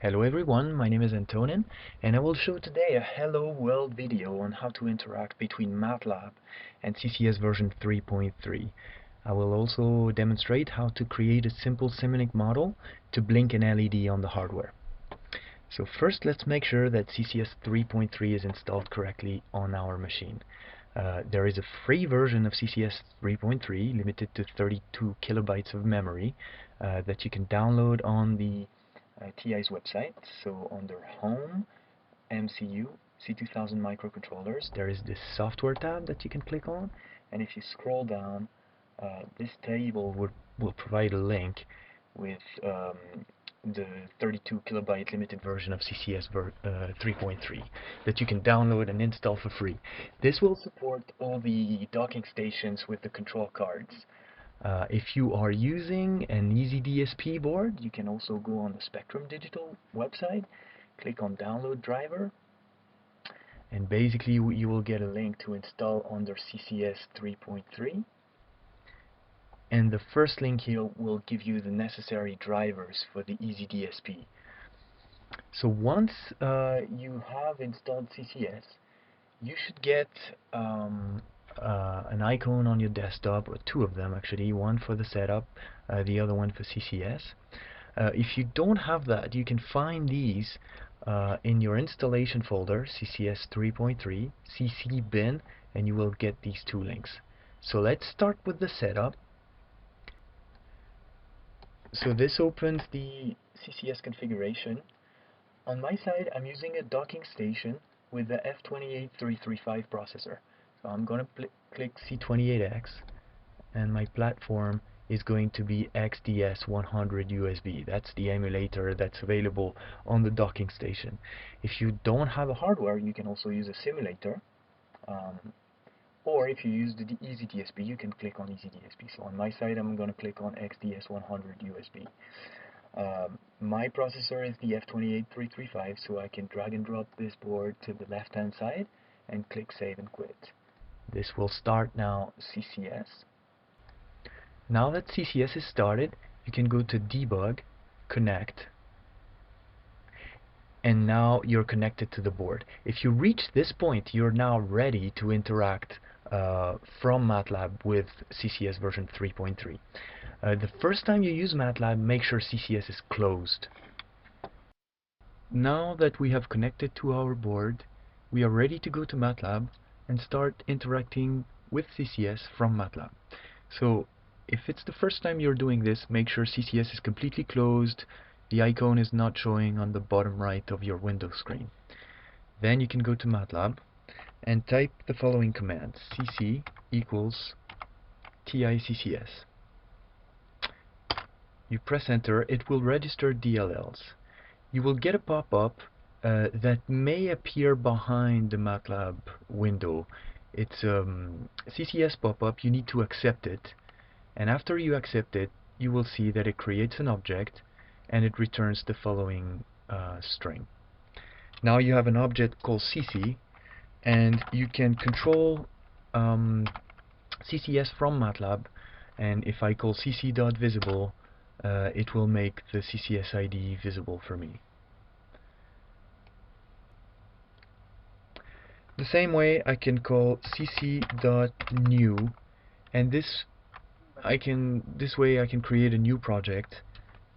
Hello everyone, my name is Antonin and I will show today a Hello World video on how to interact between MATLAB and CCS version 3.3. I will also demonstrate how to create a simple Simulink model to blink an LED on the hardware. So first let's make sure that CCS 3.3 is installed correctly on our machine. There is a free version of CCS 3.3 limited to 32 kilobytes of memory that you can download on the TI's website. So under Home, MCU, C2000 microcontrollers, there is this software tab that you can click on, and if you scroll down, this table will provide a link with the 32 kilobyte limited version of CCS 3.3 that you can download and install for free. This will support all the docking stations with the control cards. If you are using an EasyDSP board, you can also go on the Spectrum Digital website, click on Download Driver, and basically you will get a link to install under CCS 3.3. And the first link here will give you the necessary drivers for the EasyDSP. So once you have installed CCS, you should get an icon on your desktop, or two of them actually, one for the setup, the other one for CCS. If you don't have that, you can find these in your installation folder, CCS 3.3, CC bin, and you will get these two links. So let's start with the setup. So this opens the CCS configuration. On my side, I'm using a docking station with the F28335 processor. So I'm going to click C28X, and my platform is going to be XDS100 USB. That's the emulator that's available on the docking station. If you don't have a hardware, you can also use a simulator. Or if you use the EasyDSP, you can click on EasyDSP. So on my side, I'm going to click on XDS100 USB. My processor is the F28335, so I can drag and drop this board to the left-hand side and click Save and Quit. This will start now CCS. Now that CCS is started, you can go to Debug, Connect, and now you're connected to the board. If you reach this point, you're now ready to interact from MATLAB with CCS version 3.3. The first time you use MATLAB, make sure CCS is closed. Now that we have connected to our board, we are ready to go to MATLAB and start interacting with CCS from MATLAB. So if it's the first time you're doing this, make sure CCS is completely closed, the icon is not showing on the bottom right of your Windows screen. Then you can go to MATLAB and type the following command: cc equals TI CCS. You press enter, it will register DLLs. You will get a pop-up that may appear behind the MATLAB window. It's CCS pop-up. You need to accept it, and after you accept it, you will see that it creates an object and it returns the following string. Now you have an object called CC, and you can control CCS from MATLAB, and if I call cc.visible, it will make the CCS ID visible for me. The same way I can call cc.new, and this way I can create a new project.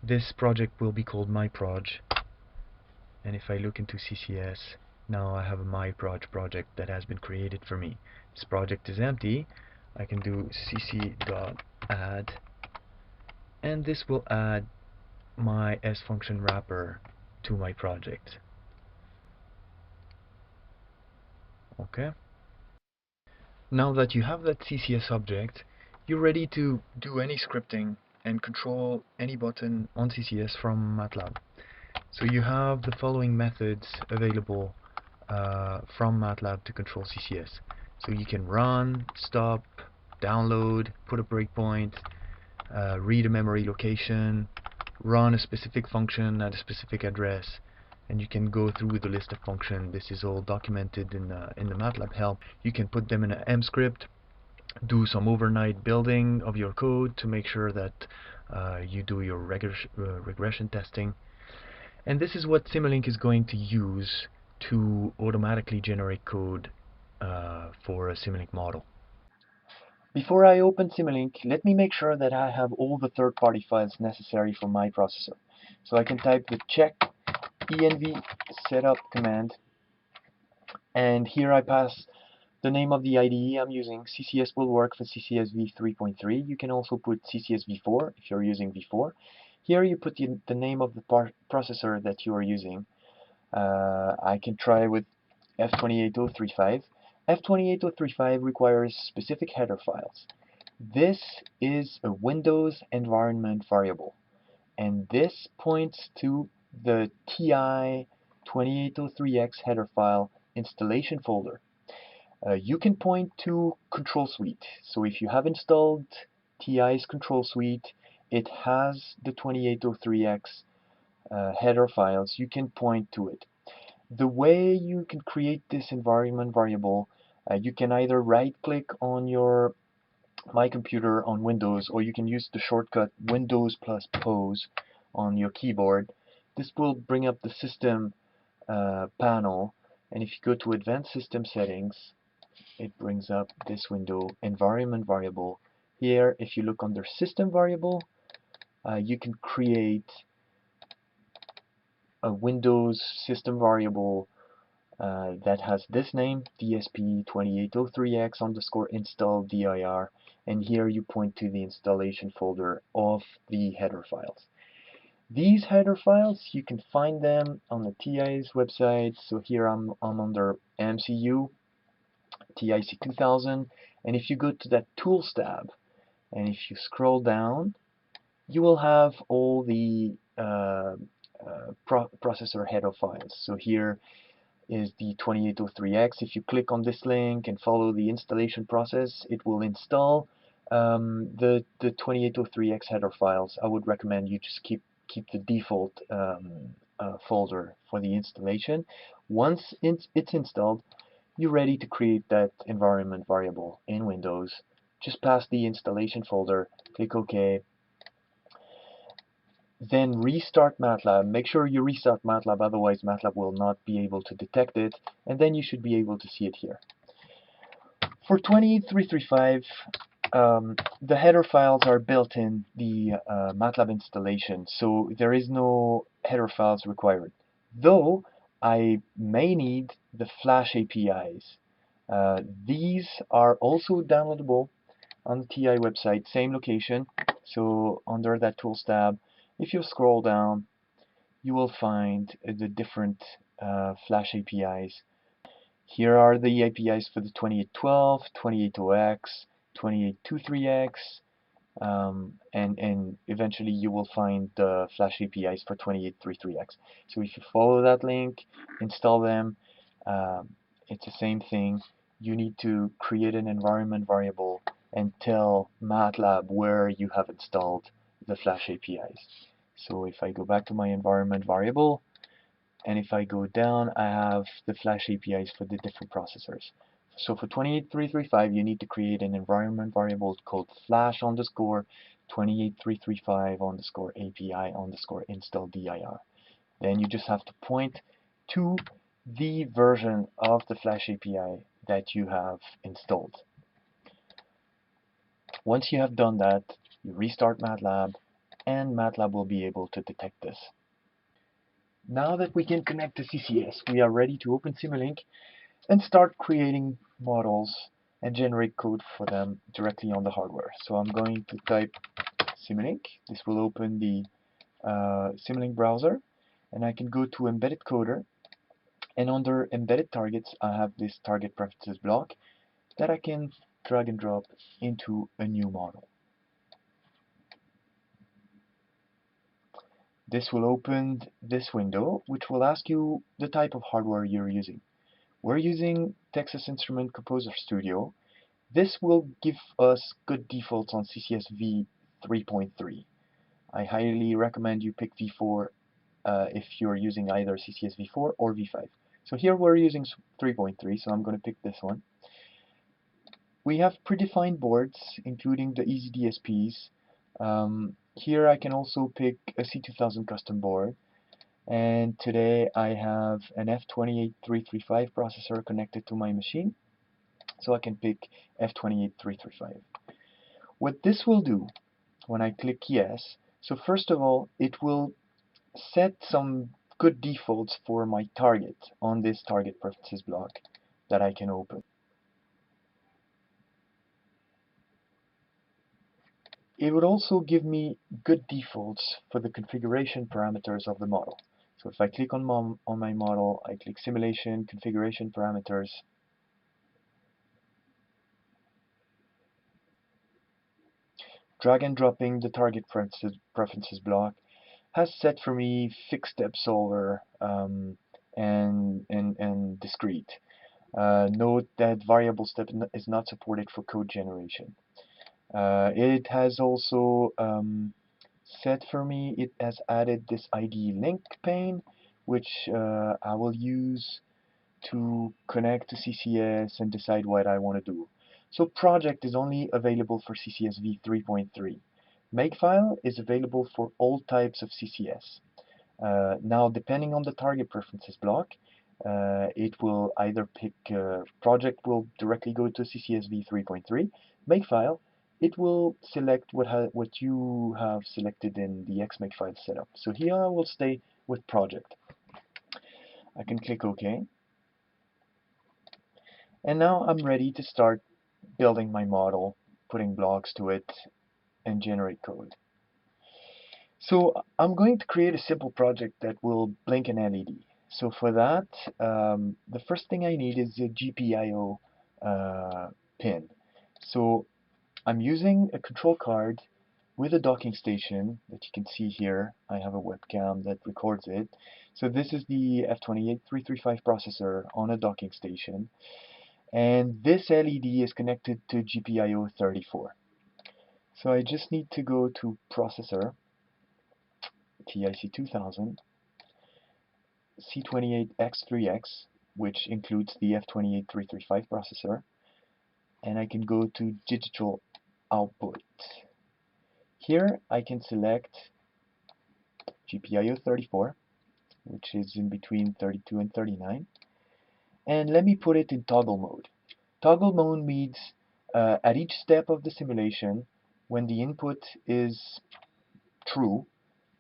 This project will be called myproj, and if I look into CCS, now I have a myproj project that has been created for me. This project is empty. I can do cc.add, and this will add my S function wrapper to my project. Okay. Now that you have that CCS object, you're ready to do any scripting and control any button on CCS from MATLAB. So you have the following methods available from MATLAB to control CCS. So you can run, stop, download, put a breakpoint, read a memory location, run a specific function at a specific address, and you can go through the list of functions. This is all documented in the MATLAB help. You can put them in an M script, do some overnight building of your code to make sure that you do your regression testing. And this is what Simulink is going to use to automatically generate code for a Simulink model. Before I open Simulink, let me make sure that I have all the third-party files necessary for my processor. So I can type the check env setup command, and here I pass the name of the IDE I'm using. CCS will work for CCS v3.3. You can also put CCS v4 if you're using v4. Here you put the name of the processor that you are using. I can try with F28035. F28035 requires specific header files. This is a Windows environment variable, and this points to the TI 2803X header file installation folder. You can point to Control Suite. So if you have installed TI's Control Suite, it has the 2803X header files. You can point to it. The way you can create this environment variable, you can either right-click on your My Computer on Windows, or you can use the shortcut Windows plus pose on your keyboard. This will bring up the system panel, and if you go to Advanced System Settings, it brings up this window, Environment Variable. Here, if you look under System Variable, you can create a Windows system variable that has this name, DSP2803X underscore install dir, and here you point to the installation folder of the header files. These header files, you can find them on the TI's website. So here I'm under MCU, TI C2000, and if you go to that Tools tab, and if you scroll down, you will have all the processor header files. So here is the 2803X. If you click on this link and follow the installation process, it will install the 2803X header files. I would recommend you just keep the default folder for the installation. Once it's installed, you're ready to create that environment variable in Windows. Just pass the installation folder, click OK, then restart MATLAB. Make sure you restart MATLAB, otherwise MATLAB will not be able to detect it, and then you should be able to see it here. For 28335, the header files are built in the MATLAB installation, so there is no header files required. Though I may need the Flash APIs. These are also downloadable on the TI website, same location. So under that Tools tab, if you scroll down, you will find the different Flash APIs. Here are the APIs for the 2812, 2800X, 2823X, and eventually you will find the Flash APIs for 2833X. So if you follow that link, install them, it's the same thing. You need to create an environment variable and tell MATLAB where you have installed the Flash APIs. So if I go back to my environment variable, and if I go down, I have the Flash APIs for the different processors. So for 28335, you need to create an environment variable called flash underscore 28335 underscore API underscore install dir. Then you just have to point to the version of the Flash API that you have installed. Once you have done that, you restart MATLAB, and MATLAB will be able to detect this. Now that we can connect to CCS, we are ready to open Simulink and start creating models and generate code for them directly on the hardware. So I'm going to type Simulink. This will open the Simulink browser, and I can go to Embedded Coder, and under Embedded Targets I have this Target Preferences block that I can drag and drop into a new model. This will open this window, which will ask you the type of hardware you're using. We're using Texas Instrument Composer Studio. This will give us good defaults on CCS v3.3. I highly recommend you pick v4 if you're using either CCS v4 or v5. So here we're using 3.3, so I'm going to pick this one. We have predefined boards, including the easy DSPs. Here I can also pick a C2000 custom board. And today I have an F28335 processor connected to my machine, so I can pick F28335. What this will do when I click yes, so first of all, it will set some good defaults for my target on this target preferences block that I can open. It would also give me good defaults for the configuration parameters of the model. So if I click on my model, I click Simulation, Configuration Parameters, drag and dropping the target preferences block has set for me fixed step solver and discrete. Note that variable step is not supported for code generation. It has also set for me, it has added this ID link pane, which I will use to connect to CCS and decide what I want to do. So project is only available for CCS v3.3. Makefile is available for all types of CCS. Now, depending on the target preferences block, it will either pick project will directly go to CCS v3.3. Makefile, it will select what you have selected in the Xmakefile setup. So here I will stay with project. I can click OK. And now I'm ready to start building my model, putting blocks to it, and generate code. So I'm going to create a simple project that will blink an LED. So for that, the first thing I need is a GPIO pin. So I'm using a control card with a docking station that you can see here. I have a webcam that records it. So this is the F28335 processor on a docking station. And this LED is connected to GPIO 34. So I just need to go to Processor, TI C2000, C28X3X, which includes the F28335 processor, and I can go to Digital Output. Here I can select GPIO 34, which is in between 32 and 39, and let me put it in toggle mode. Toggle mode means at each step of the simulation, when the input is true,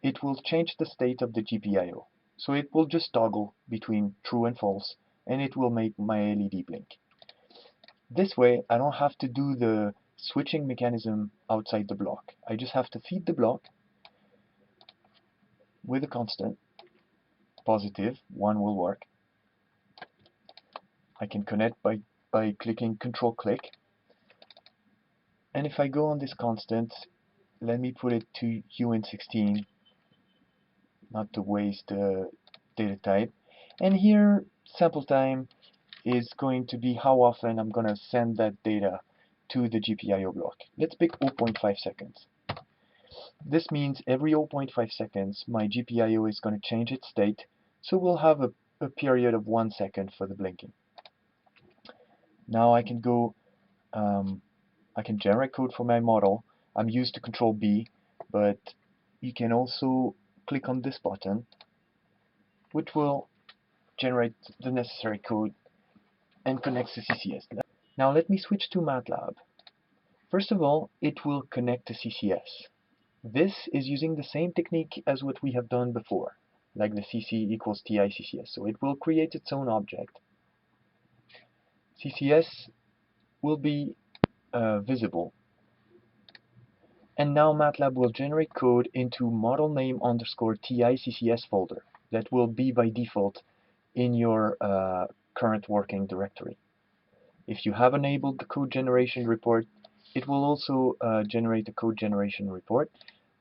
it will change the state of the GPIO. So it will just toggle between true and false, and it will make my LED blink. This way, I don't have to do the switching mechanism outside the block. I just have to feed the block with a constant, positive, 1 will work. I can connect by clicking Control Click. And if I go on this constant, let me put it to UN16, not to waste data type. And here, sample time is going to be how often I'm going to send that data to the GPIO block. Let's pick 0.5 seconds. This means every 0.5 seconds my GPIO is going to change its state, so we'll have a period of 1 second for the blinking. Now I can go, I can generate code for my model. I'm used to Control B, but you can also click on this button, which will generate the necessary code and connects to CCS. Now let me switch to MATLAB. First of all, it will connect to CCS. This is using the same technique as what we have done before, like the CC equals TI CCS. So it will create its own object. CCS will be visible. And now MATLAB will generate code into model name underscore TI CCS folder that will be by default in your current working directory. If you have enabled the code generation report, it will also generate a code generation report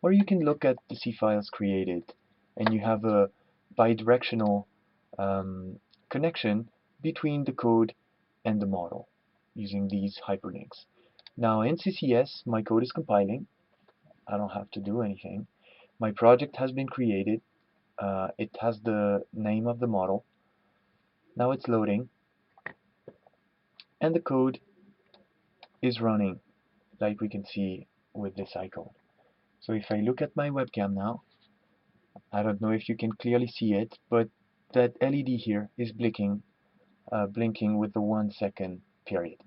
where you can look at the C files created, and you have a bidirectional connection between the code and the model using these hyperlinks. Now in CCS, my code is compiling. I don't have to do anything. My project has been created. It has the name of the model. Now it's loading, and the code is running, like we can see with this icon. So if I look at my webcam now, I don't know if you can clearly see it, but that LED here is blinking with the 1 second period.